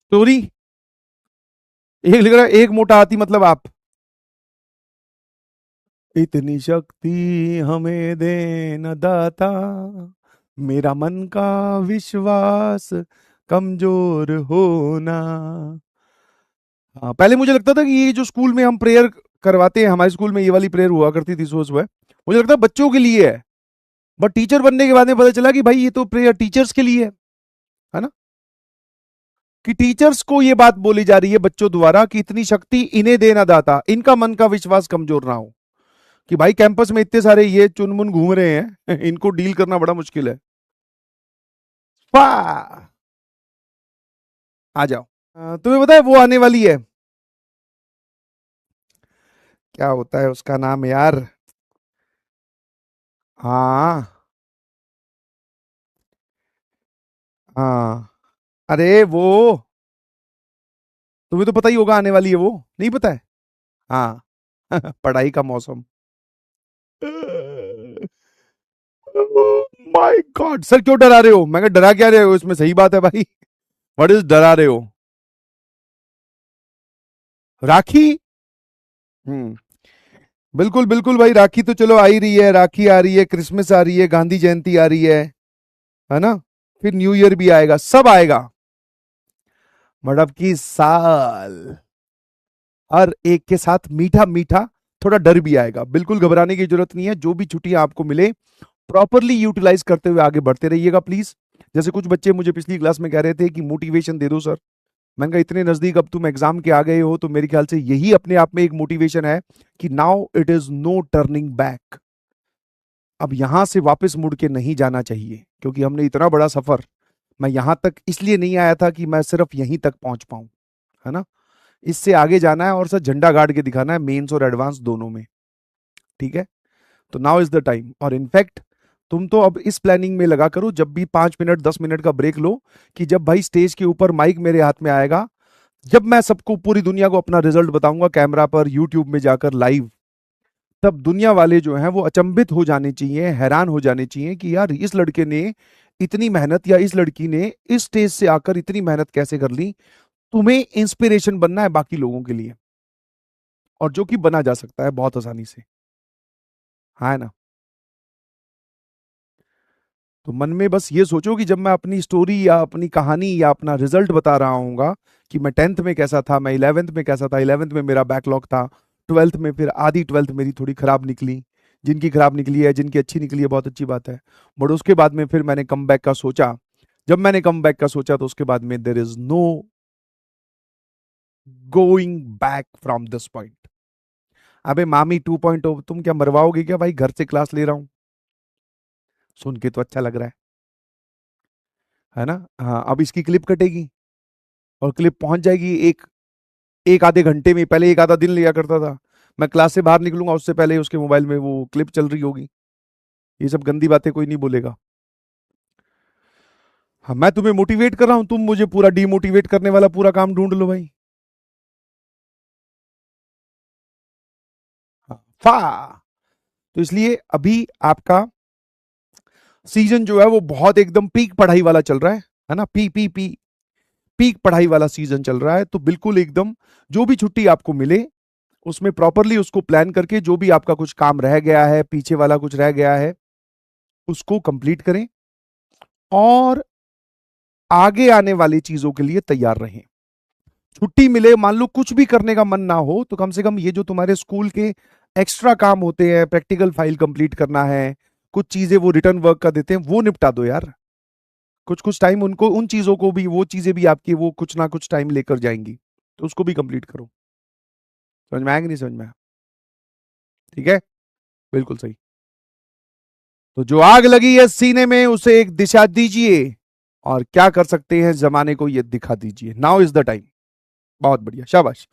Story एक लिख रहा है, एक मोटा हाथी मतलब आप। इतनी शक्ति हमें दे न दाता, मेरा मन का विश्वास कमजोर होना। हाँ, पहले मुझे लगता था कि ये जो स्कूल में हम प्रेयर करवाते हैं, हमारे स्कूल में ये वाली प्रेयर हुआ करती थी सुबह सुबह, मुझे लगता है बच्चों के लिए है। बट टीचर बनने के बाद में पता चला कि भाई ये तो प्रेयर टीचर्स के लिए है ना। कि टीचर्स को ये बात बोली जा रही है बच्चों द्वारा कि इतनी शक्ति इन्हें देना दाता, इनका मन का विश्वास कमजोर ना हो। कि भाई कैंपस में इतने सारे ये चुनमुन घूम रहे हैं इनको डील करना बड़ा मुश्किल है। वाह, आ जाओ। तुम्हें पता है वो आने वाली है, क्या होता है उसका नाम यार। हाँ। हाँ। अरे वो, तुम्हें तो पता ही होगा आने वाली है वो, नहीं पता है। हाँ। पढ़ाई का मौसम। माय गॉड सर, क्यों डरा रहे हो? मैं कहा डरा क्या रहे हो, इसमें सही बात है भाई। व्हाट इज डरा रहे हो? राखी। हम्म। बिल्कुल बिल्कुल भाई, राखी तो चलो आ ही रही है, राखी आ रही है, क्रिसमस आ रही है, गांधी जयंती आ रही है ना। फिर न्यू ईयर भी आएगा, सब आएगा। मड़ब की साल हर एक के साथ मीठा मीठा थोड़ा डर भी आएगा। बिल्कुल घबराने की जरूरत नहीं है, जो भी छुट्टियां आपको मिले प्रॉपरली यूटिलाइज करते हुए आगे बढ़ते रहिएगा प्लीज। जैसे कुछ बच्चे मुझे पिछली क्लास में कह रहे थे कि मोटिवेशन दे दो सर। मैंने कहा इतने नजदीक अब तुम एग्जाम के आ गए हो तो मेरे ख्याल से यही अपने आप में एक मोटिवेशन है कि now it is no turning back. अब यहां से वापस मुड़ के नहीं जाना चाहिए, क्योंकि हमने इतना बड़ा सफर, मैं यहां तक इसलिए नहीं आया था कि मैं सिर्फ यहीं तक पहुंच पाऊं, है ना। इससे आगे जाना है और सर झंडा गाड़ के दिखाना है, मेंस और एडवांस दोनों में। ठीक है। तो नाउ इज द टाइम। और इनफैक्ट तुम तो अब इस प्लानिंग में लगा करो, जब भी 5 मिनट 10 मिनट का ब्रेक लो, कि जब भाई स्टेज के ऊपर माइक मेरे हाथ में आएगा, जब मैं सबको पूरी दुनिया को अपना रिजल्ट बताऊंगा कैमरा पर यूट्यूब में जाकर लाइव, तब दुनिया वाले जो हैं वो अचंभित हो जाने चाहिए, हैरान हो जाने चाहिए कि यार इस लड़के ने इतनी मेहनत, या इस लड़की ने इस स्टेज से आकर इतनी मेहनत कैसे कर ली। तुम्हें इंस्पिरेशन बनना है बाकी लोगों के लिए, और जो कि बना जा सकता है बहुत आसानी से। हाँ, है ना। तो मन में बस ये सोचो कि जब मैं अपनी स्टोरी या अपनी कहानी या अपना रिजल्ट बता रहा हूँगा कि मैं 10th में कैसा था, मैं 11th में कैसा था, 11th में मेरा बैकलॉग था, 12th में फिर आधी 12th मेरी थोड़ी खराब निकली, जिनकी खराब निकली है, जिनकी अच्छी निकली है बहुत अच्छी बात है। बट उसके बाद में फिर मैंने कम बैक का सोचा, जब मैंने कम बैक का सोचा तो उसके बाद में there is no going back from this point. अबे मामी 2.0, तुम क्या मरवाओगे क्या भाई, घर से क्लास ले रहा हूँ। सुन के तो अच्छा लग रहा है ना। हाँ, अब इसकी क्लिप कटेगी और क्लिप पहुंच जाएगी एक एक आधे घंटे में। पहले एक आधा दिन लिया करता था, मैं क्लास से बाहर निकलूंगा उससे पहले ही उसके मोबाइल में वो क्लिप चल रही होगी। ये सब गंदी बातें कोई नहीं बोलेगा। हाँ, मैं तुम्हें मोटिवेट कर रहा हूं, तुम मुझे पूरा डीमोटिवेट करने वाला पूरा काम ढूंढ लो भाई। हाँ, फा। तो इसलिए अभी आपका सीजन जो है वो बहुत एकदम पीक पढ़ाई वाला चल रहा है ना। पी पी पी पीक पढ़ाई वाला सीजन चल रहा है, तो बिल्कुल एकदम जो भी छुट्टी आपको मिले उसमें प्रॉपरली उसको प्लान करके, जो भी आपका कुछ काम रह गया है, पीछे वाला कुछ रह गया है, उसको कंप्लीट करें और आगे आने वाली चीजों के लिए तैयार रहें। छुट्टी मिले, मान लो कुछ भी करने का मन ना हो, तो कम से कम ये जो तुम्हारे स्कूल के एक्स्ट्रा काम होते हैं, प्रैक्टिकल फाइल कंप्लीट करना है, कुछ चीजें वो रिटर्न वर्क का देते हैं, वो निपटा दो यार। कुछ कुछ टाइम उनको, उन चीजों को भी, वो चीजें भी आपकी वो कुछ ना कुछ टाइम लेकर जाएंगी, तो उसको भी कंप्लीट करो। समझ में आया कि नहीं समझ में आया? ठीक है, बिल्कुल सही। तो जो आग लगी है सीने में उसे एक दिशा दीजिए, और क्या कर सकते हैं जमाने को ये दिखा दीजिए। Now is the time. बहुत बढ़िया, शाबाश।